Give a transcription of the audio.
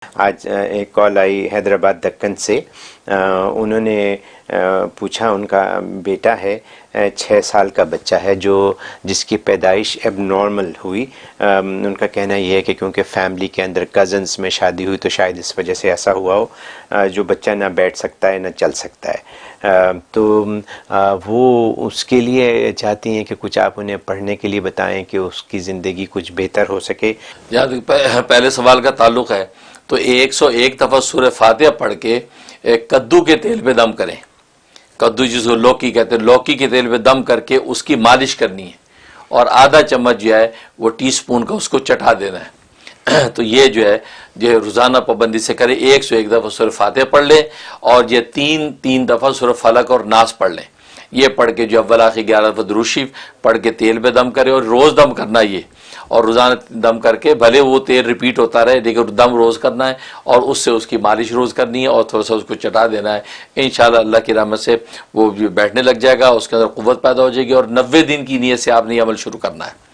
آج ایک کال آئی حیدرآباد دکن سے، انہوں نے پوچھا، ان کا بیٹا ہے 6 سال کا بچہ ہے جس کی پیدائش اب نارمل ہوئی۔ ان کا کہنا یہ ہے کہ کیونکہ فیملی کے اندر کزنس میں شادی ہوئی تو شاید اس وجہ سے ایسا ہوا ہو، جو بچہ نہ بیٹھ سکتا ہے نہ چل سکتا ہے، تو وہ اس کے لیے چاہتی ہیں کہ کچھ آپ انہیں پڑھنے کے لیے بتائیں کہ اس کی زندگی کچھ بہتر ہو سکے۔ جہاں تک پہلے سوال کا تعلق ہے تو 101 دفعہ سورہ فاتحہ پڑھ کے کدو کے تیل پہ دم کریں، کدو جس کو لوکی کہتے ہیں، لوکی کے تیل پہ دم کر کے اس کی مالش کرنی ہے، اور آدھا چمچ جو ہے وہ ٹی سپون کا اس کو چٹا دینا ہے۔ تو یہ جو ہے روزانہ پابندی سے کریں، 101 دفعہ سورہ فاتحہ پڑھ لیں، اور یہ تین دفعہ سورہ فلق اور ناس پڑھ لیں۔ یہ پڑھ کے جو اول آخر 11 دفعہ درود شریف پڑھ کے تیل پہ دم کرے، اور روز دم کرنا یہ، اور روزانہ دم کر کے بھلے وہ تیل ریپیٹ ہوتا رہے لیکن دم روز کرنا ہے، اور اس سے اس کی مالش روز کرنی ہے، اور تھوڑا سا اس کو چٹا دینا ہے۔ انشاءاللہ اللہ کی رحمت سے وہ بیٹھنے لگ جائے گا، اس کے اندر قوت پیدا ہو جائے گی، اور 90 دن کی نیت سے آپ نے یہ عمل شروع کرنا ہے۔